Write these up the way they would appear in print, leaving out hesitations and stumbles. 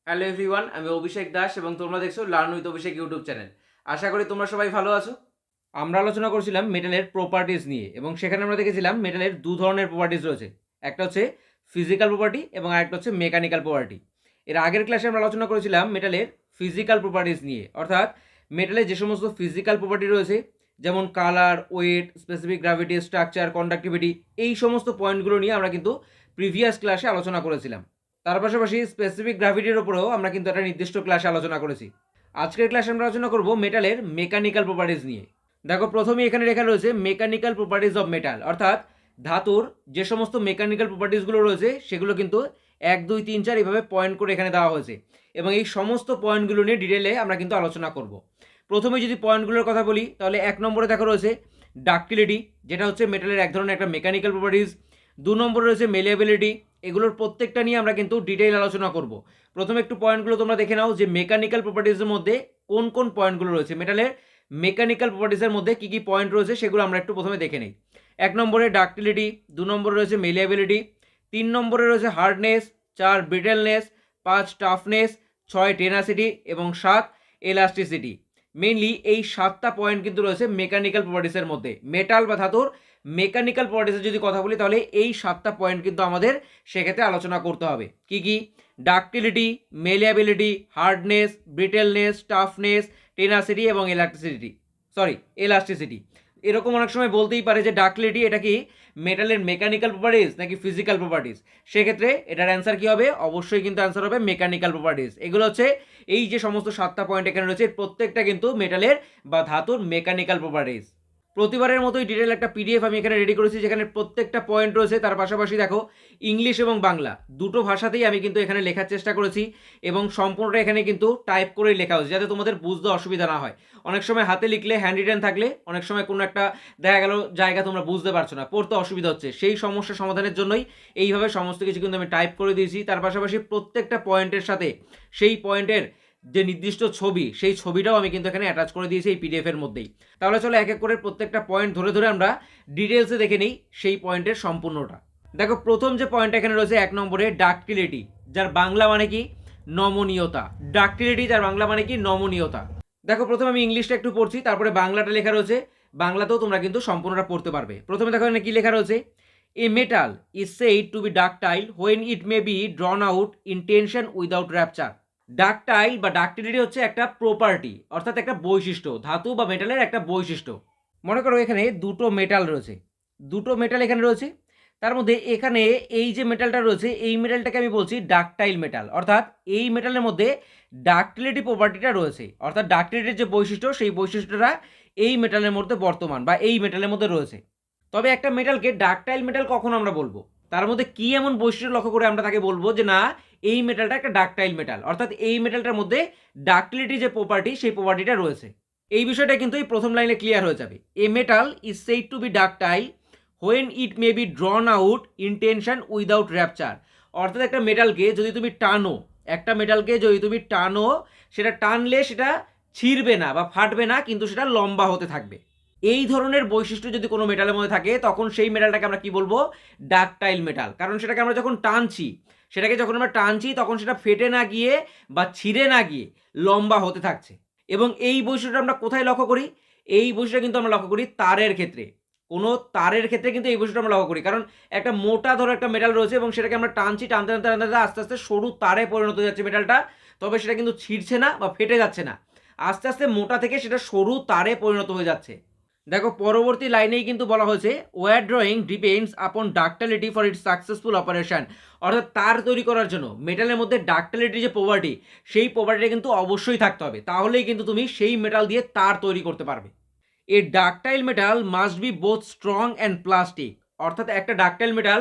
Hello everyone, আমি অভিষেক দাস এবং তোমরা দেখছো learn with Abhishek YouTube channel. আশা করি তোমরা সবাই ভালো আছো। আমরা আলোচনা করছিলাম মেটালের প্রপার্টিজ নিয়ে এবং সেখানে আমরা দেখেছিলাম মেটালের দু ধরনের প্রপার্টিজ রয়েছে। একটা হচ্ছে ফিজিক্যাল প্রপার্টি এবং আরেকটা হচ্ছে মেকানিক্যাল প্রপার্টি। এর আগের ক্লাসে আমরা আলোচনা করেছিলাম মেটালের ফিজিক্যাল প্রপার্টিজ নিয়ে, অর্থাৎ মেটালের যে সমস্ত ফিজিক্যাল প্রপার্টি রয়েছে যেমন colour, weight, specific gravity, structure, conductivity, এই সমস্ত পয়েন্টগুলো নিয়ে আমরা কিন্তু প্রিভিয়াস ক্লাসে আলোচনা করেছিলাম। তার পাশাপাশি স্পেসিফিক গ্র্যাভিটির উপরেও আমরা কিন্তু একটা নির্দিষ্ট ক্লাসে আলোচনা করেছি। আজকের ক্লাসে আমরা আলোচনা করব মেটালের মেকানিক্যাল প্রপার্টিজ নিয়ে। দেখো, প্রথমেই এখানে লেখা রয়েছে মেকানিক্যাল প্রপার্টিজ অফ মেটাল, অর্থাৎ ধাতুর যে সমস্ত মেকানিক্যাল প্রপার্টিজগুলো রয়েছে সেগুলো কিন্তু 1, 2, 3, 4 এইভাবে পয়েন্ট করে এখানে দেওয়া হয়েছে এবং এই সমস্ত পয়েন্টগুলো নিয়ে ডিটেলে আমরা কিন্তু আলোচনা করব। প্রথমে যদি পয়েন্টগুলোর কথা বলি তাহলে 1 নম্বরে দেখা রয়েছে ডাক্টিলিটি, যেটা হচ্ছে মেটালের এক ধরনের একটা মেকানিক্যাল প্রপার্টিজ। 2 নম্বরে রয়েছে মেলিয়াবিলিটি। এগুলোর প্রত্যেকটা নিয়ে আমরা কিন্তু ডিটেইল আলোচনা করব। প্রথমে একটু পয়েন্টগুলো তোমরা দেখে নাও যে মেকানিক্যাল প্রপার্টিজের মধ্যে কোন কোন পয়েন্টগুলো রয়েছে, মেটালের মেকানিক্যাল প্রপার্টিজের মধ্যে কী কী পয়েন্ট রয়েছে সেগুলো আমরা একটু প্রথমে দেখে নিই। 1 নম্বরে ডাক্টিলিটি, 2 নম্বরে রয়েছে মেলিয়াবিলিটি, 3 নম্বরে রয়েছে হার্ডনেস, 4 ব্রিটেলনেস, 5 টাফনেস, 6 টেনাসিটি এবং 7 এলাস্টিসিটি। মেইনলি এই 7টা পয়েন্ট কিন্তু রয়েছে মেকানিক্যাল প্রপার্টিসের মধ্যে। মেটাল বা ধাতুর মেকানিক্যাল প্রপার্টিসের যদি কথা বলি তাহলে এই 7টা পয়েন্ট কিন্তু আমাদের সেক্ষেত্রে আলোচনা করতে হবে। কি কি? ডাক্টিলিটি, মেলিয়াবিলিটি, হার্ডনেস, ব্রিটেলনেস, টাফনেস, টেনাসিটি এবং এলাস্টিসিটি। এরকম অনেক সময় বলতেই পারে যে ডাক্টিলিটি এটা কি মেটালের মেকানিক্যাল প্রপার্টিস নাকি ফিজিক্যাল প্রপার্টিস? সেক্ষেত্রে এটার অ্যান্সার কি হবে? অবশ্যই কিন্তু অ্যান্সার হবে মেকানিক্যাল প্রপার্টিস। এগুলো হচ্ছে এই যে সমস্ত 7টা পয়েন্ট এখানে রয়েছে প্রত্যেকটা কিন্তু মেটালের বা ধাতুর মেকানিক্যাল প্রপার্টিস। প্রতিবারের মতোই ডিটেল একটা পিডিএফ আমি এখানে রেডি করেছি যেখানে প্রত্যেকটা পয়েন্ট রয়েছে। তার পাশাপাশি দেখো ইংলিশ এবং বাংলা দুটো ভাষাতেই আমি কিন্তু এখানে লেখার চেষ্টা করেছি এবং সম্পূর্ণটা এখানে কিন্তু টাইপ করেই লেখা হয়েছে যাতে তোমাদের বুঝতে অসুবিধা না হয়। অনেক সময় হাতে লিখলে হ্যান্ড রিটেন থাকলে অনেক সময় কোনো একটা দেখা গেল জায়গা তোমরা বুঝতে পারছো না, পড়তে অসুবিধা হচ্ছে, সেই সমস্যা সমাধানের জন্যই এইভাবে সমস্ত কিছু কিন্তু আমি টাইপ করে দিয়েছি। তার পাশাপাশি প্রত্যেকটা পয়েন্টের সাথে সেই পয়েন্টের যে নির্দিষ্ট ছবি সেই ছবিটাও আমি কিন্তু এখানে অ্যাটাচ করে দিয়েছি এই পিডিএফ এর মধ্যেই। তাহলে চলো এক এক করে প্রত্যেকটা পয়েন্ট ধরে ধরে আমরা ডিটেলসে দেখে নিই সেই পয়েন্টের সম্পূর্ণটা। দেখো, প্রথম যে পয়েন্ট এখানে রয়েছে 1 নম্বরে ডাক্টিলিটি, যার বাংলা মানে কি? নমনীয়তা। ডাক্টিলিটি যার বাংলা মানে কি? নমনীয়তা। দেখো, প্রথমে আমি ইংলিশটা একটু পড়ছি, তারপরে বাংলাটা লেখা রয়েছে, বাংলাতেও তোমরা কিন্তু সম্পূর্ণটা পড়তে পারবে। প্রথমে দেখো এখানে কি লেখা রয়েছে, a metal is said to be ductile when it may be drawn out in tension without rupture. Ductile বা ডাকটিলিটি হচ্ছে একটা প্রপার্টি, অর্থাৎ একটা বৈশিষ্ট্য, ধাতু বা মেটালের একটা বৈশিষ্ট্য। মনে করো এখানে দুটো মেটাল রয়েছে, দুটো মেটাল এখানে রয়েছে, তার মধ্যে এখানে এই যে মেটালটা রয়েছে এই মেটালটাকে আমি বলছি ডাকটাইল মেটাল, অর্থাৎ এই মেটালের মধ্যে ডাকটিলিটি প্রপার্টিটা রয়েছে, অর্থাৎ ডাকটিলিটির যে বৈশিষ্ট্য সেই বৈশিষ্ট্যটা এই মেটালের মধ্যে বর্তমান বা এই মেটালের মধ্যে রয়েছে। তবে একটা মেটালকে ডাকটাইল মেটাল কখন আমরা বলবো? তার মধ্যে কি এমন বৈশিষ্ট্য লক্ষ্য করে আমরা তাকে বলবো যে না, এই মেটালটা একটা ডাকটাইল মেটাল, অর্থাৎ এই মেটালটার মধ্যে ডাকটিলিটি যে প্রপার্টি সেই প্রপার্টিটা রয়েছে। এই বিষয়টা কিন্তু এই প্রথম লাইনে ক্লিয়ার হয়ে যাবে। A metal is said to be ductile when it may be drawn out in tension without rupture. অর্থাৎ একটা মেটালকে যদি তুমি টানো, একটা মেটালকে যদি তুমি টানো, সেটা টানলে সেটা ছিঁড়বে না বা ফাটবে না, কিন্তু সেটা লম্বা হতে থাকবে। এই ধরনের বৈশিষ্ট্য যদি কোনো মেটালের মধ্যে থাকে তখন সেই মেটালটাকে আমরা কি বলবো? Ductile metal. কারণ সেটাকে আমরা যখন টানছি, তখন সেটা ফেটে না গিয়ে বা ছিঁড়ে না গিয়ে লম্বা হতে থাকছে। এবং এই বৈশিষ্ট্যটা আমরা কোথায় লক্ষ্য করি? এই বৈশিষ্ট্যটা কিন্তু আমরা লক্ষ্য করি তারের ক্ষেত্রে। কোনো তারের ক্ষেত্রে কিন্তু এই বৈশিষ্ট্যটা আমরা লক্ষ্য করি, কারণ একটা মোটা ধরো একটা মেটাল রয়েছে এবং সেটাকে আমরা টানছি, টানতে টানতে টানতে আস্তে আস্তে সরু তারে পরিণত হয়ে যাচ্ছে মেটালটা, তবে সেটা কিন্তু ছিঁড়ছে না বা ফেটে যাচ্ছে না, আস্তে আস্তে মোটা থেকে সেটা সরু তারে পরিণত হয়ে যাচ্ছে। দেখো, পরবর্তী লাইনেই কিন্তু বলা হয়েছে wire drawing depends upon ductility for its successful operation. অর্থাৎ তার তৈরি করার জন্য মেটালের মধ্যে ডাক্টালিটি যে প্রপার্টি সেই প্রপার্টিটা কিন্তু অবশ্যই থাকতে হবে, তাহলেই কিন্তু তুমি সেই মেটাল দিয়ে তার তৈরি করতে পারবে। A ductile metal must be both strong and plastic. অর্থাৎ একটা ডাকটাইল মেটাল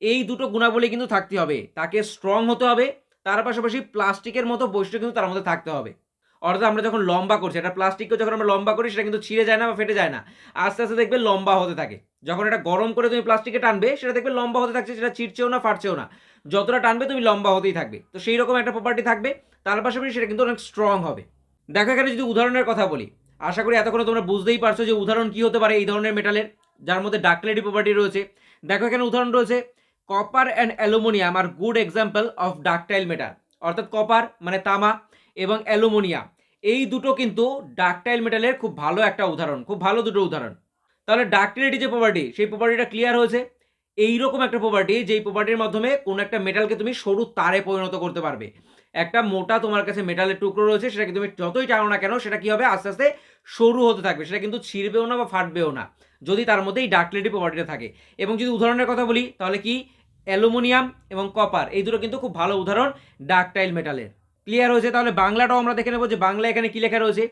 এই দুটো গুণাবলী কিন্তু থাকতে হবে, তাকে স্ট্রং হতে হবে, তার পাশাপাশি প্লাস্টিকের মতো বৈশিষ্ট্য কিন্তু তার মধ্যে থাকতে হবে। অর্থাৎ আমরা যখন লম্বা করছি একটা প্লাস্টিককে, যখন আমরা লম্বা করি সেটা কিন্তু ছিঁড়ে যায় না বা ফেটে যায় না, আস্তে আস্তে দেখবে লম্বা হতে থাকে। যখন এটা গরম করে তুমি প্লাস্টিকে টানবে সেটা দেখবে লম্বা হতে থাকছে, সেটা ছিঁড়ছেও না ফাটছেও না, যতটা টানবে তুমি লম্বা হতেই থাকবে। তো সেই রকম একটা প্রপার্টি থাকবে, তার পাশাপাশি সেটা কিন্তু অনেক স্ট্রং হবে। দেখো, এখানে যদি উদাহরণের কথা বলি, আশা করি এতক্ষণে তোমরা বুঝতেই পারছো যে উদাহরণ কি হতে পারে এই ধরনের মেটালের যার মধ্যে ডাকটিলিটি প্রপার্টি রয়েছে। দেখো, এখানে উদাহরণ রয়েছে copper and aluminium are good example of ductile metal. অর্থাৎ কপার মানে তামা এবং অ্যালুমিনিয়াম, এই দুটো কিন্তু ডাকটাইল মেটালের খুব ভালো একটা উদাহরণ, খুব ভালো দুটো উদাহরণ। তাহলে ডাকটিলিটি যে প্রপার্টি, সেই প্রপার্টিটা ক্লিয়ার হয়েছে। এইরকম একটা প্রপার্টি, যেই প্রপার্টির মাধ্যমে কোনো একটা মেটালকে তুমি সরু তারে পরিণত করতে পারবে। একটা মোটা তোমার কাছে মেটালের টুকরো রয়েছে, সেটাকে তুমি যতই টানো না কেন সেটা কি হবে, আস্তে আস্তে সরু হতে থাকবে, সেটা কিন্তু ছিঁড়বেও না বা ফাটবেও না, যদি তার মধ্যে এই ডাকটিলিটি প্রপার্টিটা থাকে। এবং যদি উদাহরণের কথা বলি তাহলে কি, অ্যালুমিনিয়াম এবং কপার, এই দুটো কিন্তু খুব ভালো উদাহরণ ডাকটাইল মেটালের। ক্লিয়ার হয়েছে? তাহলে বাংলাটাও আমরা দেখে নেবো যে বাংলা এখানে কি লেখা রয়েছে।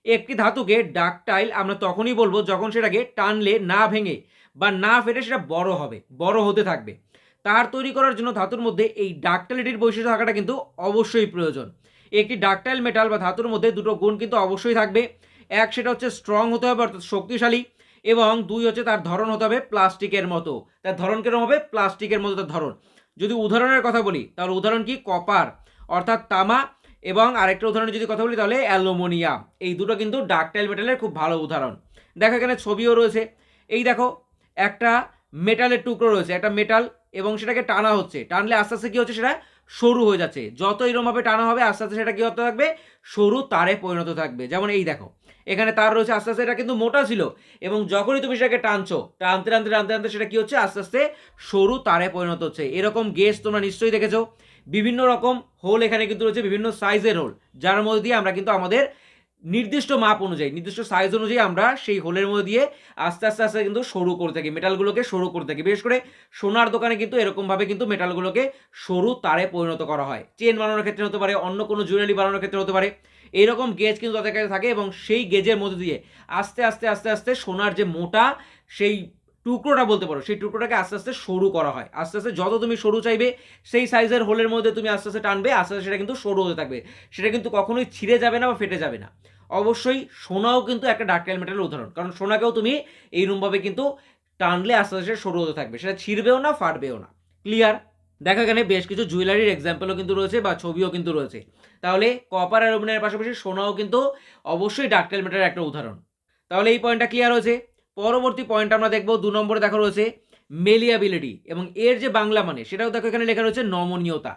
একটি ধাতুকে ডাকটাইল আমরা তখনই বলবো যখন সেটাকে টানলে না ভেঙে বা না ফেটে সেটা বড় হবে, বড় হতে থাকবে। তার তৈরি করার জন্য ধাতুর মধ্যে এই ডাকটাইলিটির বৈশিষ্ট্য থাকাটা কিন্তু অবশ্যই প্রয়োজন। একটি ডাকটাইল মেটাল বা ধাতুর মধ্যে দুটো গুণ কিন্তু অবশ্যই থাকবে। এক, সেটা হচ্ছে স্ট্রং হতে হবে অর্থাৎ শক্তিশালী, এবং দুই হচ্ছে তার ধরন হতে হবে প্লাস্টিকের মতো। তার ধরন কেরম হবে? প্লাস্টিকের মতো তার ধরন। যদি উদাহরণের কথা বলি তাহলে উদাহরণ কি, কপার অর্থাৎ তামা, এবং আরেকটা উদাহরণের যদি কথা বলি তাহলে অ্যালুমিনিয়াম। এই দুটো কিন্তু ডাকটাইল মেটালের খুব ভালো উদাহরণ। দেখো এখানে ছবিও রয়েছে। এই দেখো একটা মেটালের টুকরো রয়েছে, একটা মেটাল, এবং সেটাকে টানা হচ্ছে, টানলে আস্তে আস্তে কী হচ্ছে, সেটা সরু হয়ে যাচ্ছে। যত এরকমভাবে টানা হবে আস্তে আস্তে সেটা কী হতে থাকবে, সরু তারে পরিণত থাকবে। যেমন এই দেখো এখানে তার রয়েছে, আস্তে আস্তে এটা কিন্তু মোটা ছিল, এবং যখনই তুমি সেটাকে টানছো, টানতে টানতে টানতে টানতে সেটা কী হচ্ছে, আস্তে আস্তে সরু তারে পরিণত হচ্ছে। এরকম গেজ তোমরা নিশ্চয়ই দেখেছো। বিভিন্ন রকম হোল এখানে কিন্তু রয়েছে, বিভিন্ন সাইজের হোল, যার মধ্যে দিয়ে আমরা কিন্তু আমাদের নির্দিষ্ট মাপ অনুযায়ী, নির্দিষ্ট সাইজ অনুযায়ী আমরা সেই হোলের মধ্যে দিয়ে আস্তে আস্তে আস্তে কিন্তু সরু করে থাকি, মেটালগুলোকে সরু করে থাকি। বিশেষ করে সোনার দোকানে কিন্তু এরকমভাবে কিন্তু মেটালগুলোকে সরু তারে পরিণত করা হয়। চেন বানানোর ক্ষেত্রে হতে পারে, অন্য কোনো জুয়েলারি বানানোর ক্ষেত্রে হতে পারে। এইরকম গেজ কিন্তু তাদের কাছে থাকে, এবং সেই গেজের মধ্যে দিয়ে আস্তে আস্তে আস্তে আস্তে সোনার যে মোটা সেই টুকরোটা বলতে পারো, সেই টুকরোটাকে আস্তে আস্তে সরু করা হয়। আস্তে আস্তে যত তুমি সরু চাইবে, সেই সাইজের হোলের মধ্যে তুমি আস্তে আস্তে টানবে, আস্তে আস্তে সেটা কিন্তু সরু হতে থাকবে। সেটা কিন্তু কখনোই ছিঁড়ে যাবে না বা ফেটে যাবে না। অবশ্যই সোনাও কিন্তু একটা ডাকটাইল মেটালের উদাহরণ, কারণ সোনাকেও তুমি এইরকমভাবে কিন্তু টানলে আস্তে আস্তে সরু হতে থাকবে, সেটা ছিঁড়বেও না, ফাটবেও না। ক্লিয়ার? দেখো এখানে বেশ কিছু জুয়েলারির এক্সাম্পলও কিন্তু রয়েছে বা ছবিও কিন্তু রয়েছে। তাহলে কপার অ্যালুমিনিয়ামের পাশাপাশি সোনাও কিন্তু অবশ্যই ডাকটাইল মেটালের একটা উদাহরণ। তাহলে এই পয়েন্টটা ক্লিয়ার হয়েছে। পরবর্তী পয়েন্ট আমরা দেখবো 2 নম্বরে, দেখা রয়েছে মেলিয়াবিলিটি, এবং এর যে বাংলা মানে সেটাও দেখো এখানে লেখা রয়েছে নমনীয়তা।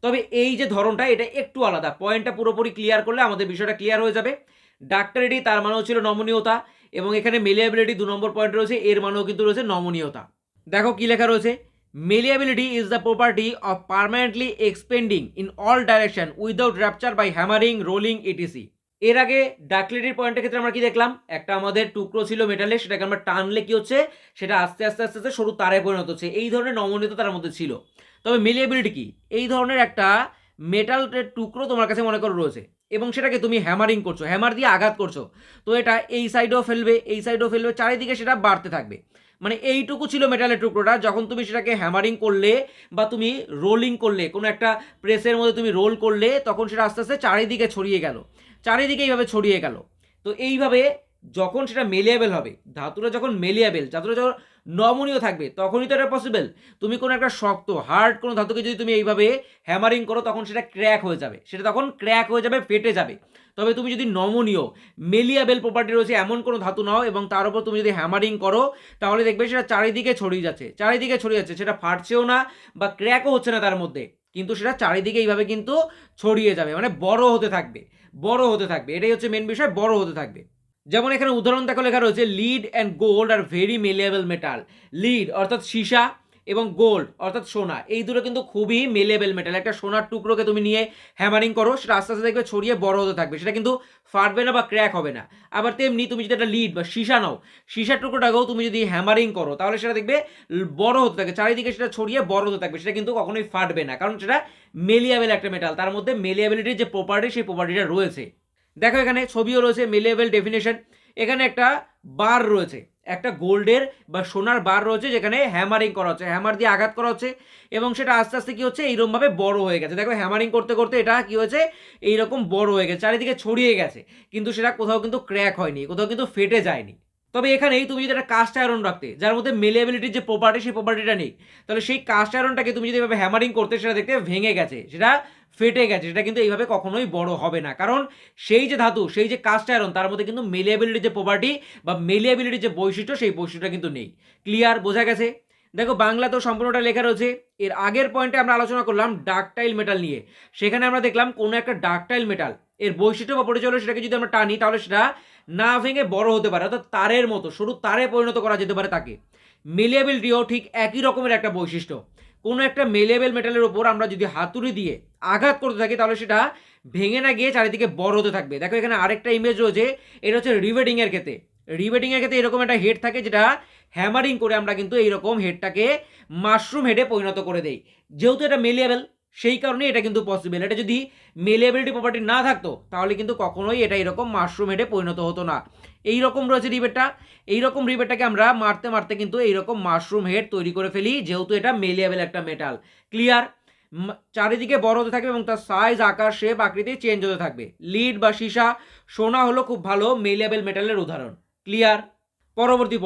তবে এই যে ধরনটা, এটা একটু আলাদা। পয়েন্টটা পুরোপুরি ক্লিয়ার করলে আমাদের বিষয়টা ক্লিয়ার হয়ে যাবে। ডাক্তারিটি তার মানেও ছিল নমনীয়তা, এবং এখানে মেলিয়াবিলিটি 2 নম্বর পয়েন্ট রয়েছে, এর মানেও কিন্তু রয়েছে নমনীয়তা। দেখো কি লেখা রয়েছে, malleability is the property of permanently expanding in all direction without rupture by hammering, rolling etc. এর আগে ডাকলিটির পয়েন্টের ক্ষেত্রে আমরা কি দেখলাম, একটা আমাদের টুকরো ছিল মেটালের, সেটাকে আমরা টানলে কি হচ্ছে, সেটা আস্তে আস্তে আস্তে আস্তে সরু তারে পরিণত হচ্ছে। এই ধরনের নমনীয়তা তার মধ্যে ছিল। তবে মেলিয়াবিলিটি কি, এই ধরনের একটা মেটালের টুকরো তোমার কাছে মনে করো রয়েছে, এবং সেটাকে তুমি হ্যামারিং করছো, হ্যামার দিয়ে আঘাত করছো, তো এটা এই সাইডেও ফেলবে, এই সাইডেও ফেলবে, চারিদিকে সেটা বাড়তে থাকবে। মানে এইটুকু ছিল মেটালের টুকরোটা, যখন তুমি সেটাকে হ্যামারিং করলে বা তুমি রোলিং করলে, কোনো একটা প্রেসের মধ্যে তুমি রোল করলে, তখন সেটা আস্তে আস্তে চারিদিকে ছড়িয়ে গেল, চারিদিকে এইভাবে ছড়িয়ে গেল। তো এইভাবে যখন সেটা মেলিয়াবেল হবে, ধাতুটা যখন মেলিয়াবেল, ধাতুটা যখন নমনীয় থাকবে, তখনই তো এটা পসিবল। তুমি কোনো একটা শক্ত হার্ড কোনো ধাতুকে যদি তুমি এইভাবে হ্যামারিং করো, তখন সেটা ক্র্যাক হয়ে যাবে, সেটা তখন ক্র্যাক হয়ে যাবে, ফেটে যাবে। তবে তুমি যদি নমনীয় মেলিয়াবেল প্রপার্টি রয়েছে এমন কোনো ধাতু নাও, এবং তার উপর তুমি যদি হ্যামারিং করো, তাহলে দেখবে সেটা চারিদিকে ছড়িয়ে যাচ্ছে, চারিদিকে ছড়িয়ে যাচ্ছে, সেটা ফাটছেও না বা ক্র্যাকও হচ্ছে না তার মধ্যে, কিন্তু সেটা চারিদিকে এইভাবে কিন্তু ছড়িয়ে যাবে, মানে বড় হতে থাকবে, বড় হতে থাকবে। এটাই হচ্ছে মেন বিষয়, বড় হতে থাকবে। যেমন এখানে উদাহরণ দেখো লেখা রয়েছে, lead and gold are very malleable metal. Lead অর্থাৎ সীসা, এবং গোল্ড অর্থাৎ সোনা, এই দুটো কিন্তু খুবই মেলিয়েবল মেটাল। একটা সোনার টুকরোকে তুমি নিয়ে হ্যামারিং করো, সেটা আস্তে আস্তে দেখবে ছড়িয়ে বড় হতে থাকবে, সেটা কিন্তু ফাটবে না বা ক্র্যাক হবে না। আবার তেমনি তুমি যদি একটা লিড বা সীসা নাও, সীসার টুকরোটাকেও তুমি যদি হ্যামারিং করো, তাহলে সেটা দেখবে বড় হতে থাকে, চারিদিকে সেটা ছড়িয়ে বড় হতে থাকবে, সেটা কিন্তু কখনোই ফাটবে না, কারণ সেটা মেলিয়েবল একটা মেটাল, তার মধ্যে মেলিয়াবিলিটির যে প্রপার্টি, সেই প্রপার্টিটা রয়েছে। দেখো এখানে ছবিও রয়েছে, মেলিয়েবল ডেফিনেশন। এখানে একটা বার রয়েছে, একটা গোল্ডের বা সোনার বার রয়েছে, যেখানে হ্যামারিং করা হচ্ছে, হ্যামার দিয়ে আঘাত করা হচ্ছে, এবং সেটা আস্তে আস্তে কি হচ্ছে, এইরকমভাবে বড় হয়ে গেছে। দেখো হ্যামারিং করতে করতে এটা কি হয়েছে, এইরকম বড় হয়ে গেছে, চারিদিকে ছড়িয়ে গেছে, কিন্তু সেটা কোথাও কিন্তু ক্র্যাক হয়নি, কোথাও কিন্তু ফেটে যায়নি। তবে এখানেই তুমি যদি একটা কাস্ট আয়রন রাখতে, যার মধ্যে মেলিয়াবিলিটির যে প্রপার্টি, সেই প্রপার্টিটা নেই, তাহলে সেই কাস্ট আয়রনটাকে তুমি যদি এভাবে হ্যামারিং করতে, সেটা দেখতে ভেঙে গেছে, সেটা ফেটে গেছে, সেটা কিন্তু এইভাবে কখনোই বড় হবে না, কারণ সেই যে ধাতু, সেই যে কাস্ট আয়রন, তার মধ্যে কিন্তু মেলিয়াবিলিটির যে প্রপার্টি বা মেলিয়াবিলিটির যে বৈশিষ্ট্য, সেই বৈশিষ্ট্যটা কিন্তু নেই। ক্লিয়ার? বোঝা গেছে? দেখো বাংলাতেও সম্পূর্ণটা লেখা রয়েছে। এর আগের পয়েন্টে আমরা আলোচনা করলাম ডাকটাইল মেটাল নিয়ে। সেখানে আমরা দেখলাম কোনো একটা ডাকটাইল মেটাল এর বৈশিষ্ট্য বা পরিচয় সেটাকে যদি আমরা টানি তাহলে সেটা না ভেঙে বড় হতে পারে, অর্থাৎ তারের মতো সরু তারে পরিণত করা যেতে পারে তাকে। মেলিয়েবিলিটিও ঠিক একই রকমের একটা বৈশিষ্ট্য। কোনো একটা মেলিয়েবল মেটালের উপর আমরা যদি হাতুড়ি দিয়ে আঘাত করতে থাকি তাহলে সেটা ভেঙে না গিয়ে চারিদিকে বড় হতে থাকবে। দেখো এখানে আরেকটা ইমেজ রয়েছে, এটা হচ্ছে রিভেটিংয়ের ক্ষেত্রে। রিভেটিংয়ের ক্ষেত্রে এরকম একটা হেড থাকে যেটা হ্যামারিং করে আমরা কিন্তু এইরকম হেডটাকে মাশরুম হেডে পরিণত করে দেই। যেহেতু এটা মেলিয়েবল সেই কারণে এটা কিন্তু পসিবল। এটা যদি মেলিয়েবিলিটি প্রপার্টি না থাকতো তাহলে কিন্তু কখনোই এটা এরকম মাশরুম হেডে পরিণত হতো না। এইরকম রয়েছে রিবেটটা, এইরকম রিবেটটাকে আমরা মারতে মারতে কিন্তু এইরকম মাশরুম হেড তৈরি করে ফেলি, যেহেতু এটা মেলিয়েবল একটা মেটাল। ক্লিয়ার? চারিদিকে বড় হতে থাকবে এবং তার সাইজ, আকার, শেপ, আকৃতি চেঞ্জ হতে থাকবে। লিড বা সীসা, সোনা হলো খুব ভালো মেলিয়েবল মেটালের উদাহরণ। ক্লিয়ার? পরবর্তী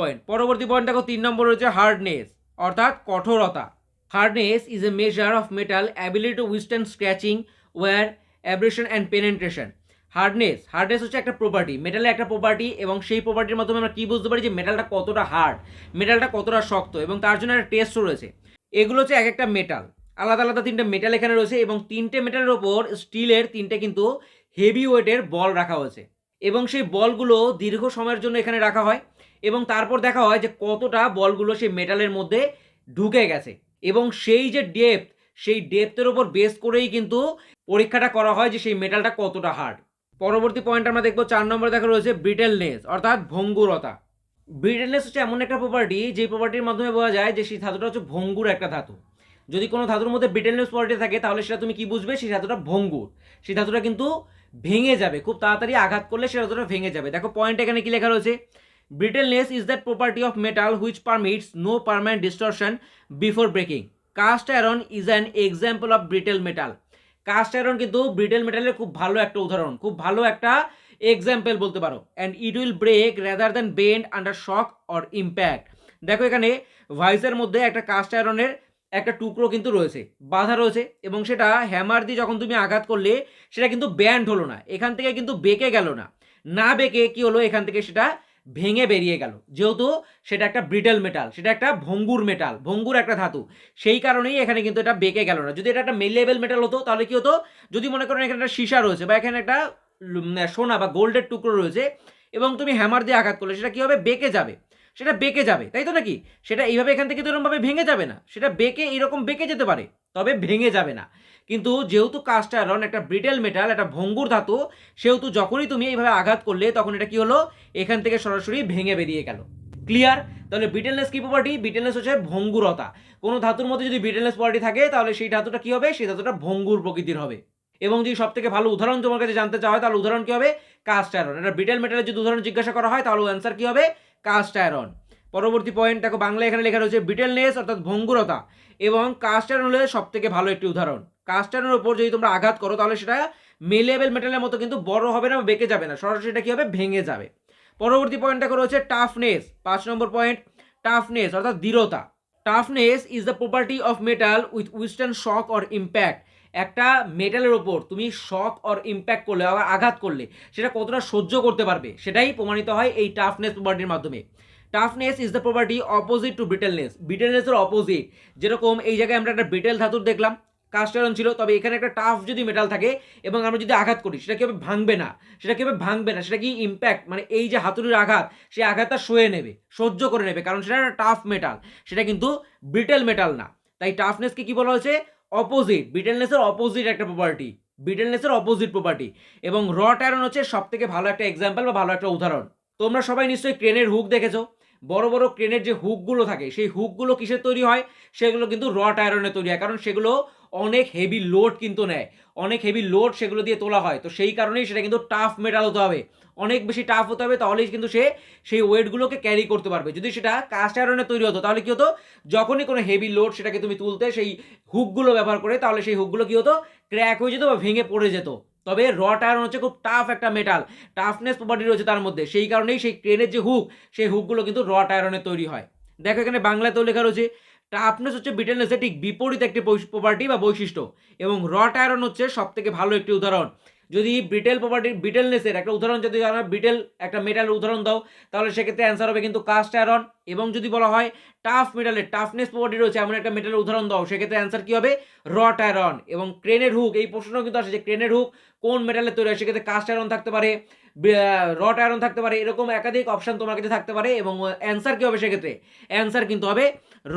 পয়েন্ট দেখো 3 নম্বর রয়েছে হার্ডনেস, অর্থাৎ কঠোরতা। Hardness is a measure of metal ability to withstand scratching, wear, abrasion and penetration. Hardness হচ্ছে একটা প্রপার্টি, মেটালের একটা প্রপার্টি, এবং সেই প্রপার্টির মাধ্যমে আমরা কি বুঝতে পারি যে মেটালটা কতটা হার্ড, মেটালটা কতটা শক্ত, এবং তার জন্য একটা টেস্টও রয়েছে। এগুলো হচ্ছে এক একটা মেটাল, আলাদা আলাদা 3টে মেটাল এখানে রয়েছে, এবং 3টে মেটালের ওপর স্টিলের 3টে কিন্তু হেভি ওয়েটের বল রাখা হয়েছে, এবং সেই বলগুলো দীর্ঘ সময়ের জন্য এখানে রাখা হয়, এবং তারপর দেখা হয় যে কতটা বলগুলো সেই মেটালের মধ্যে ঢুকে গেছে, এবং সেই যে ডেপথ, সেই ডেপথের ওপর বেস করেই কিন্তু পরীক্ষাটা করা হয় যে সেই মেটালটা কতটা হার্ড। পরবর্তী পয়েন্ট আমরা দেখবো 4 নম্বরে দেখা রয়েছে ব্রিটেলনেস, অর্থাৎ ভঙ্গুরতা। ব্রিটেলনেস হচ্ছে এমন একটা প্রপার্টি যে প্রপার্টির মাধ্যমে বোঝা যায় যে সেই ধাতুটা হচ্ছে ভঙ্গুর একটা ধাতু। যদি কোনো ধাতুর মধ্যে ব্রিটেলনেস প্রপার্টি থাকে তাহলে সেটা তুমি কি বুঝবে, সেই ধাতুটা ভঙ্গুর, সেই ধাতুটা কিন্তু ভেঙে যাবে, খুব তাড়াতাড়ি আঘাত করলে সেই ধাতুটা ভেঙে যাবে। দেখো পয়েন্ট এখানে কি লেখা রয়েছে, brittleness is that property of metal which permits no permanent distortion before breaking. Cast iron is an example of brittle metal. Cast iron কিন্তু ব্রিটেল মেটালের খুব ভালো একটা উদাহরণ, খুব ভালো একটা এক্সাম্পল বলতে পারো। And it will break rather than bend under shock or impact. দেখো এখানে ভাইসের মধ্যে একটা কাস্ট আয়রনের একটা টুকরো কিন্তু রয়েছে, বাধা রয়েছে, এবং সেটা হ্যামার দিয়ে যখন তুমি আঘাত করলে সেটা কিন্তু ব্যান্ড হলো না, এখান থেকে কিন্তু বেঁকে গেল না, না বেঁকে কি হলো, এখান থেকে সেটা ভেঙে বেরিয়ে গেল। যেহেতু সেটা একটা ব্রিটেল মেটাল, সেটা একটা ভঙ্গুর মেটাল, ভঙ্গুর একটা ধাতু, সেই কারণেই এখানে কিন্তু এটা বেঁকে গেল না। যদি এটা একটা মেলিয়েবল মেটাল হতো তাহলে কি হতো, যদি মনে করেন এখানে একটা সীসা রয়েছে বা এখানে একটা সোনা বা গোল্ডের টুকরো রয়েছে এবং তুমি হ্যামার দিয়ে আঘাত করলে সেটা কি হবে, বেঁকে যাবে, সেটা বেঁকে যাবে, তাই তো নাকি? সেটা এইভাবে এখান থেকে তো এরকমভাবে ভেঙে যাবে না, সেটা বেঁকে এরকম বেঁকে যেতে পারে, তবে ভেঙে যাবে না। কিন্তু যেহেতু কাস্ট আয়রন একটা ব্রিটেল মেটাল, একটা ভঙ্গুর ধাতু, সেহেতু যখনই তুমি এইভাবে আঘাত করলে তখন এটা কি হলো, এখান থেকে সরাসরি ভেঙে বেরিয়ে গেল। ক্লিয়ার? তাহলে ব্রিটেলনেস কি প্রপার্টি? ব্রিটেলনেস হচ্ছে ভঙ্গুরতা। কোনো ধাতুর মধ্যে যদি ব্রিটেলনেস প্রপার্টি থাকে তাহলে সেই ধাতুটা কি হবে, সেই ধাতুটা ভঙ্গুর প্রকৃতির হবে। এবং যদি সব থেকে ভালো উদাহরণ তোমার কাছে জানতে চাওয়া হয় তাহলে উদাহরণ কি হবে, কাস্ট আয়রন। এটা ব্রিটেল মেটালের যদি উদাহরণ জিজ্ঞাসা করা হয় তাহলে অ্যান্সার কি হবে, কাস্ট আয়রন। পরবর্তী পয়েন্ট দেখো, বাংলা এখানে লেখা রয়েছে ব্রিটেলনেস অর্থাৎ ভঙ্গুরতা, এবং কাস্ট আয়রন হলে সব থেকে ভালো একটি উদাহরণ। কাস্ট আয়রনের উপর যদি তোমরা আঘাত করো তাহলে সেটা মেলিয়েবল মেটালের মতো কিন্তু বড় হবে না, বেঁকে যাবে না, সরাসরি এটা কি হবে, ভেঙে যাবে। পরবর্তী পয়েন্ট দেখো রয়েছে টাফনেস, 5 নম্বর পয়েন্ট, টাফনেস অর্থাৎ দৃঢ়তা। Toughness is the property of metal with withstand shock or impact. একটা মেটালের ওপর তুমি শক অর ইম্প্যাক্ট করলে, আবার আঘাত করলে সেটা কতটা সহ্য করতে পারবে সেটাই প্রমাণিত হয় এই টাফনেস প্রপার্টির মাধ্যমে। Toughness is the property opposite to brittleness. ব্রিটেলনেসের অপোজিট, যেরকম এই জায়গায় আমরা একটা ব্রিটেল ধাতুর দেখলাম, কাস্ট আয়রন ছিল, তবে এখানে একটা টাফ যদি মেটাল থাকে এবং আমরা যদি আঘাত করি সেটা কীভাবে ভাঙবে না, সেটা কীভাবে ভাঙবে না, সেটা কি ইম্প্যাক্ট, মানে এই যে হাতুড়ির আঘাত, সেই আঘাতটা সয়ে নেবে, সহ্য করে নেবে, কারণ সেটা একটা টাফ মেটাল, সেটা কিন্তু ব্রিটেল মেটাল না। তাই টাফনেসকে কি বলা হয়েছে, অপোজিট, ব্রিটেলনেসের অপোজিট একটা প্রপার্টি, ব্রিটেলনেসের অপোজিট প্রপার্টি। এবং রট আয়রন হচ্ছে সব থেকে ভালো একটা এক্সাম্পল বা ভালো একটা উদাহরণ। তোমরা সবাই নিশ্চয়ই ক্রেনের হুক দেখেছো, বড় বড় ক্রেনের যে হুকগুলো থাকে সেই হুকগুলো কিসের তৈরি হয়, সেগুলো কিন্তু রট আয়রনে তৈরি হয়, কারণ সেগুলো অনেক হেভি লোড কিন্তু নেয়, অনেক হেভি লোড সেগুলো দিয়ে তোলা হয়, তো সেই কারণেই সেটা কিন্তু টাফ মেটাল হতে হবে, অনেক বেশি টাফ হতে হবে, তাহলেই কিন্তু সে সেই ওয়েটগুলোকে ক্যারি করতে পারবে। যদি সেটা কাস্ট আয়রনে তৈরি হতো তাহলে কি হতো, যখনই কোনো হেভি লোড সেটাকে তুমি তুলতে সেই হুকগুলো ব্যবহার করে, তাহলে সেই হুকগুলো কি হতো, ক্র্যাক হয়ে যেত বা ভেঙে পড়ে যেত। তবে রট আয়রন হচ্ছে খুব টাফ একটা মেটাল, টাফনেস প্রপার্টি রয়েছে তার মধ্যে, সেই কারণেই সেই ক্রেনের যে হুক, সেই হুকগুলো কিন্তু রট আয়রনে তৈরি হয়। দেখো এখানে বাংলাতেও লেখা রয়েছে টাফনেস হচ্ছে ব্রিটেলনেসের ঠিক বিপরীত একটি প্রপার্টি বা বৈশিষ্ট্য, এবং রট আয়রন হচ্ছে সব থেকে ভালো একটি উদাহরণ। যদি ব্রিটেলনেসের একটা উদাহরণ, যদি আমরা ব্রিটেল একটা মেটালের উদাহরণ দাও, তাহলে সেক্ষেত্রে অ্যান্সার হবে কিন্তু কাস্ট আয়রন। এবং যদি বলা হয় টাফ মেটালের টাফনেস প্রপার্টি রয়েছে এমন একটা মেটালের উদাহরণ দাও, সেক্ষেত্রে অ্যান্সার কি হবে? রট আয়রন। এবং ক্রেনের হুক, এই প্রশ্নটাও কিন্তু আসে যে ক্রেনের হুক কোন মেটালের তৈরি হয়, সেক্ষেত্রে কাস্ট আয়রন থাকতে পারে, রট আয়রন থাকতে পারে, এরকম একাধিক অপশন তোমার কাছে থাকতে পারে। এবং অ্যান্সার কি হবে সেক্ষেত্রে? অ্যান্সার কিন্তু হবে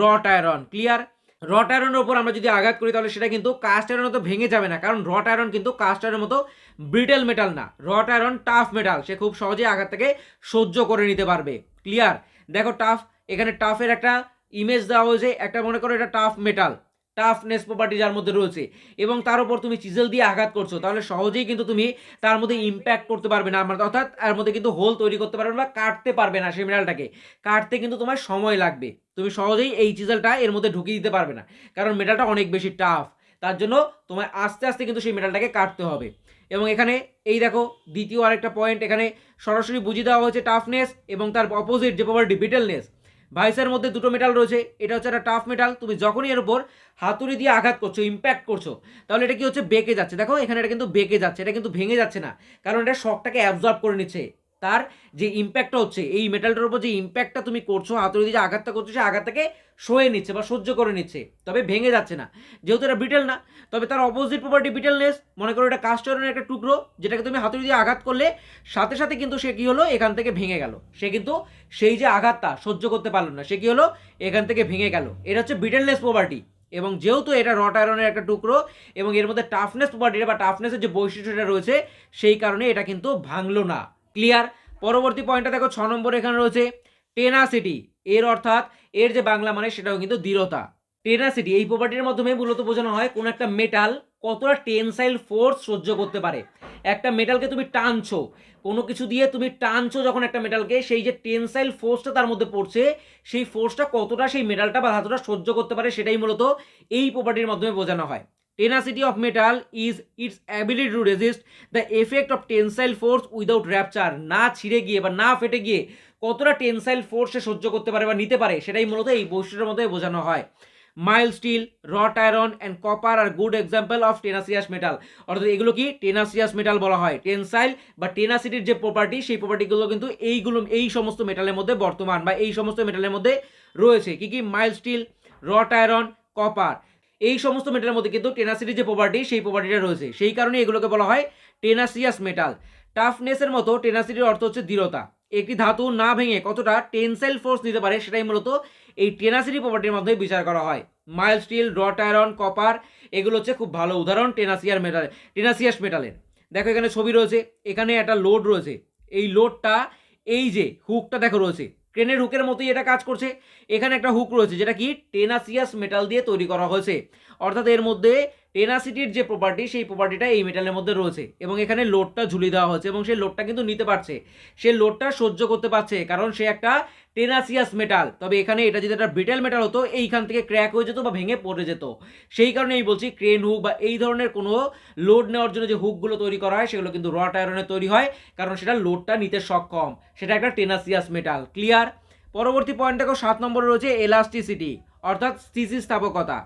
রট আয়রন। ক্লিয়ার? রট আয়রনের উপর আমরা যদি আঘাত করি তাহলে সেটা কিন্তু কাস্ট আয়রন মতো ভেঙে যাবে না, কারণ রট আয়রন কিন্তু কাস্ট আয়রনের মতো ব্রিটেল মেটাল না। রট আয়রন টাফ মেটাল, সে খুব সহজে আঘাত থেকে সহ্য করে নিতে পারবে। ক্লিয়ার? দেখো টাফ, এখানে টাফের একটা ইমেজ দেওয়া হয়েছে, একটা মনে করো এটা টাফ মেটাল, টাফনেস প্রপার্টি যার মধ্যে রয়েছে, এবং তার উপর তুমি চিজেল দিয়ে আঘাত করছো, তাহলে সহজেই কিন্তু তুমি তার মধ্যে ইম্প্যাক্ট করতে পারবে না, অর্থাৎ তার মধ্যে কিন্তু হোল তৈরি করতে পারবে না, কাটতে পারবে না। সেই মেটালটাকে কাটতে কিন্তু তোমার সময় লাগবে, তুমি সহজেই এই চিজেলটা এর মধ্যে ঢুকিয়ে দিতে পারবে না, কারণ মেটালটা অনেক বেশি টাফ। তার জন্য তোমায় আস্তে আস্তে কিন্তু সেই মেটালটাকে কাটতে হবে। এবং এখানে এই দেখো দ্বিতীয় আরেকটা পয়েন্ট, এখানে সরাসরি বুঝিয়ে দেওয়া হয়েছে টাফনেস এবং তার অপোজিট যে প্রপার্টি ব্রিটেলনেস। ভাইসের মধ্যে দুটো মেটাল রয়েছে, এটা হচ্ছে একটা টাফ মেটাল, তুমি যখনই এর উপর হাতুড়ি দিয়ে আঘাত করছো, ইম্প্যাক্ট করছো, তাহলে এটা কি হচ্ছে? বেঁকে যাচ্ছে। দেখো এখানে এটা কিন্তু বেঁকে যাচ্ছে, এটা কিন্তু ভেঙে যাচ্ছে না, কারণ এটা শকটাকে অ্যাবজর্ব করে নিচ্ছে। তার যে ইম্প্যাক্টটা হচ্ছে, এই মেটালটার উপর যে ইম্প্যাক্টটা তুমি করছো, হাতুড়ি দিয়ে যে আঘাতটা করছো, সেই আঘাতটাকে সয়ে নিচ্ছে বা সহ্য করে নিচ্ছে, তবে ভেঙে যাচ্ছে না, যেহেতু এটা ব্রিটেল না। তবে তার অপোজিট প্রপার্টি ব্রিটেলনেস, মনে করো এটা কাস্ট আয়রনের একটা টুকরো, যেটাকে তুমি হাতুড়ি দিয়ে আঘাত করলে সাথে সাথে কিন্তু সে কি হলো? এখান থেকে ভেঙে গেল। সে কিন্তু সেই যে আঘাতটা সহ্য করতে পারলো না, সে কি হলো? এখান থেকে ভেঙে গেল। এটা হচ্ছে ব্রিটেলনেস প্রপার্টি। এবং যেহেতু এটা রট আয়রনের একটা টুকরো এবং এর মধ্যে টাফনেস প্রপার্টিটা বা টাফনেসের যে বৈশিষ্ট্যটা রয়েছে, সেই কারণে এটা কিন্তু ভাঙলো না। ক্লিয়ার? পরবর্তী পয়েন্টটা দেখো 6 নম্বর এখানে রয়েছে টেনাসিটি। এর অর্থাৎ এর যে বাংলা মানে সেটাও কিন্তু দৃঢ়তা। টেনাসিটি এই প্রপার্টির মাধ্যমে মূলত বোঝানো হয় কোন একটা মেটাল কতটা টেনসাইল ফোর্স সহ্য করতে পারে। একটা মেটালকে তুমি টানছো, কোনো কিছু দিয়ে তুমি টানছো যখন একটা মেটালকে, সেই যে টেনসাইল ফোর্সটা তার মধ্যে পড়ছে, সেই ফোর্সটা কতটা সেই মেটালটা বা ধাতুটা সহ্য করতে পারে, সেটাই মূলত এই প্রপার্টির মাধ্যমে বোঝানো হয়। Tenacity of metal is it's ability to resist the effect of tensile force without rupture. না ছিঁড়ে গিয়ে বা না ফেটে গিয়ে কতটা টেনসাইল ফোর্সে সহ্য করতে পারে বা নিতে পারে, সেটাই মূলত এই বৈশিষ্ট্যের মধ্যে বোঝানো হয়। Mild steel, wrought iron and copper are good example of tenacious metal. অর্থাৎ এগুলো কি? টেনাসিয়াস মেটাল বলা হয়। টেনসাইল বা টেনাসিটির যে প্রপার্টি, সেই প্রপার্টিগুলো কিন্তু এই সমস্ত মেটালের মধ্যে বর্তমান বা এই সমস্ত মেটালের মধ্যে রয়েছে। কি কি? Mile steel, wrought iron, copper, এই সমস্ত মেটালের মধ্যে কিন্তু টেনাসিটির যে প্রপার্টি, সেই প্রপার্টিটা রয়েছে। সেই কারণে এগুলোকে বলা হয় টেনাসিয়াস মেটাল। টাফনেসের মতো টেনাসিটির অর্থ হচ্ছে দৃঢ়তা। একটি ধাতু না ভেঙে কতটা টেনসাইল ফোর্স দিতে পারে, সেটাই মূলত এই টেনাসিটি প্রপার্টির মাধ্যমে বিচার করা হয়। Mild steel, wrought iron, copper, এগুলো হচ্ছে খুব ভালো উদাহরণ টেনাসিয়াস মেটালের। দেখো এখানে ছবি রয়েছে, এখানে একটা লোড রয়েছে, এই লোডটা, এই যে হুকটা দেখো রয়েছে, ক্রেনের হুকের মতোই এটা কাজ করছে। এখানে একটা হুক রয়েছে যেটা কি টেনাসিয়াস মেটাল দিয়ে তৈরি করা হয়েছে, অর্থাৎ এর মধ্যে টেনাসিটির যে প্রপার্টি, সেই প্রপার্টিটা এই মেটালের মধ্যে রয়েছে। এবং এখানে লোডটা ঝুলিয়ে দেওয়া হয়েছে এবং সেই লোডটা কিন্তু নিতে পারছে, সে লোডটা সহ্য করতে পারছে, কারণ সে একটা টেনাসিয়াস মেটাল। তবে এখানে এটা যদি একটা ব্রিটেল মেটাল হতো, এইখান থেকে ক্র্যাক হয়ে যেত বা ভেঙে পড়ে যেত। সেই কারণেই বলছি ক্রেন হুক বা এই ধরনের কোনো লোড নেওয়ার জন্য যে হুকগুলো তৈরি করা হয়, সেগুলো কিন্তু রট আয়রনের তৈরি হয়, কারণ সেটা লোডটা নিতে সক্ষম, সেটা একটা টেনাসিয়াস মেটাল। ক্লিয়ার? পরবর্তী পয়েন্ট দেখো 7 নম্বরে রয়েছে এলাস্টিসিটি, অর্থাৎ স্থিতিস্থাপকতা।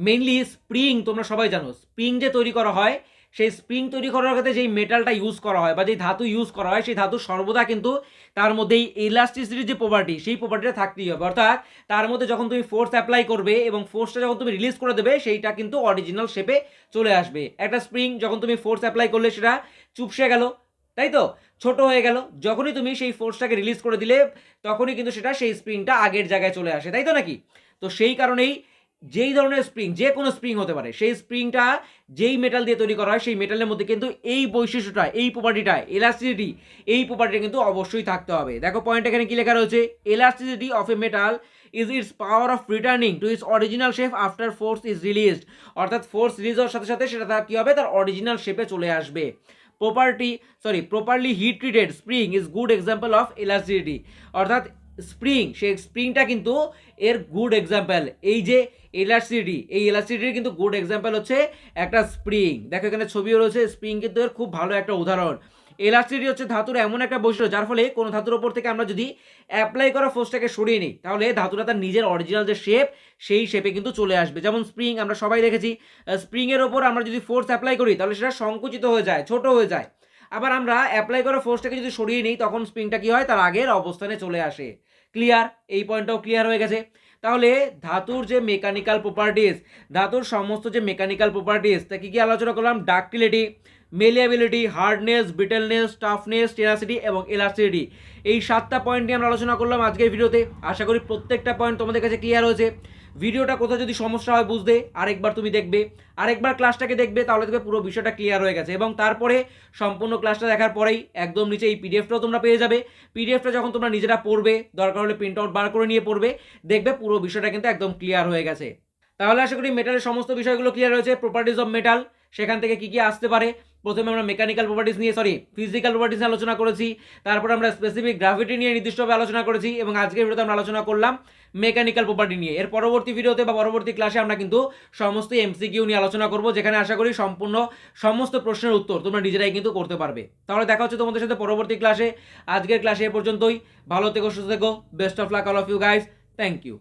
মেইনলি স্প্রিং, তোমরা সবাই জানো স্প্রিং যে তৈরি করা হয়, সেই স্প্রিং তৈরি করার ক্ষেত্রে যেই মেটালটা ইউজ করা হয় বা যেই ধাতু ইউজ করা হয়, সেই ধাতু সর্বদা কিন্তু তার মধ্যে এই ইলাস্টিসিটির যে প্রপার্টি, সেই প্রপার্টিটা থাকতেই হবে। অর্থাৎ তার মধ্যে যখন তুমি ফোর্স অ্যাপ্লাই করবে এবং ফোর্সটা যখন তুমি রিলিজ করে দেবে, সেইটা কিন্তু অরিজিনাল শেপে চলে আসবে। একটা স্প্রিং যখন তুমি ফোর্স অ্যাপ্লাই করলে সেটা চুপসে গেল, তাই তো, ছোট হয়ে গেল, যখনই তুমি সেই ফোর্সটাকে রিলিজ করে দিলে তখনই কিন্তু সেটা সেই স্প্রিংটা আগের জায়গায় চলে আসে, তাই তো নাকি? তো সেই কারণেই যেই ধরনের স্প্রিং, যে কোনো স্প্রিং হতে পারে, সেই স্প্রিংটা যেই মেটাল দিয়ে তৈরি করা হয়, সেই মেটালের মধ্যে কিন্তু এই বৈশিষ্ট্যটা, এই প্রপার্টিটা, এলাস্টিসিটি, এই প্রপার্টিটা কিন্তু অবশ্যই থাকতে হবে। দেখো পয়েন্ট এখানে কি লেখা রয়েছে, elasticity of a metal is its power of returning to its original shape after force is released. অর্থাৎ ফোর্স রিলিজ হওয়ার সাথে সাথে সেটা তার কী হবে? তার অরিজিনাল শেপে চলে আসবে। Properly heat treated spring is good example of elasticity. অর্থাৎ স্প্রিং, সেই স্প্রিংটা কিন্তু এর গুড এক্সাম্পল। এই যে এলাস্টিসিটি, এই এলাস্টিসিটির কিন্তু গুড এক্সাম্পল হচ্ছে একটা স্প্রিং। দেখো এখানে ছবিও রয়েছে, স্প্রিং কিন্তু এর খুব ভালো একটা উদাহরণ। ইলাস্টিসিটি হচ্ছে ধাতুর এমন একটা বৈশিষ্ট্য যার ফলে কোনো ধাতুর ওপর থেকে আমরা যদি অ্যাপ্লাই করা ফোর্সটাকে সরিয়ে নিই তাহলে ধাতুটা তার নিজের অরিজিনাল যে শেপ সেই শেপে কিন্তু চলে আসবে। যেমন স্প্রিং আমরা সবাই দেখেছি, স্প্রিংয়ের ওপর আমরা যদি ফোর্স অ্যাপ্লাই করি তাহলে সেটা সংকুচিত হয়ে যায়, ছোট হয়ে যায়। আবার আমরা অ্যাপ্লাই করা ফোর্সটাকে যদি সরিয়ে নিই তখন স্প্রিংটা কি হয়, তার আগের অবস্থানে চলে আসে। ক্লিয়ার? এই পয়েন্টটাও ক্লিয়ার হয়ে গেছে। তাহলে ধাতুর যে মেকানিক্যাল প্রপার্টিস, ধাতুর সমস্ত যে মেকানিক্যাল প্রপার্টিস তা কি কি আলোচনা করলাম? ডাক্টিলিটি, মেলিয়াবিলিটি, হার্ডনেস, ব্রিটেলনেস, টাফনেস, টেনাসিটি এবং এলাস্টিসিটি। এই 7টা পয়েন্ট নিয়ে আমরা আলোচনা করলাম আজকের ভিডিওতে। আশা করি প্রত্যেকটা পয়েন্ট তোমাদের কাছে ক্লিয়ার হয়েছে। ভিডিওটা কোথাও যদি সমস্যা হয় বুঝতে আরেকবার তুমি দেখবে, আরেকবার ক্লাসটাকে দেখবে, তাহলে দেখবে পুরো বিষয়টা ক্লিয়ার হয়ে গেছে। এবং তারপরে সম্পূর্ণ ক্লাসটা দেখার পরেই একদম নিচে এই পিডিএফটাও তোমরা পেয়ে যাবে। পিডিএফটা যখন তোমরা নিজেরা পড়বে, দরকার হলে প্রিন্ট আউট বার করে নিয়ে পড়বে, দেখবে পুরো বিষয়টা কিন্তু একদম ক্লিয়ার হয়ে গেছে। তাহলে আশা করি মেটালের সমস্ত বিষয়গুলো ক্লিয়ার হয়েছে। প্রপার্টিজ অফ মেটাল, সেখান থেকে কি কি আসতে পারে। প্রথমে আমরা মেকানিক্যাল প্রপার্টিস নিয়ে ফিজিক্যাল প্রপার্টিস নিয়ে আলোচনা করেছি, তারপর আমরা স্পেসিফিক গ্র্যাভিটি নিয়ে নির্দিষ্টভাবে আলোচনা করেছি এবং আজকের ভিডিওতে আমরা আলোচনা করলাম মেকানিক্যাল প্রপার্টি নিয়ে। এর পরবর্তী ভিডিওতে বা পরবর্তী ক্লাসে আমরা কিন্তু সমস্ত এমসিকিউ নিয়ে আলোচনা করব, যেখানে আশা করি সম্পূর্ণ সমস্ত প্রশ্নের উত্তর তোমরা নিজেরাই কিন্তু করতে পারবে। তাহলে দেখা হচ্ছে তোমাদের সাথে পরবর্তী ক্লাসে। আজকের ক্লাসে এ পর্যন্তই। ভালো থেকো, সুস্থ থেকো। Best of luck all of you guys. Thank you.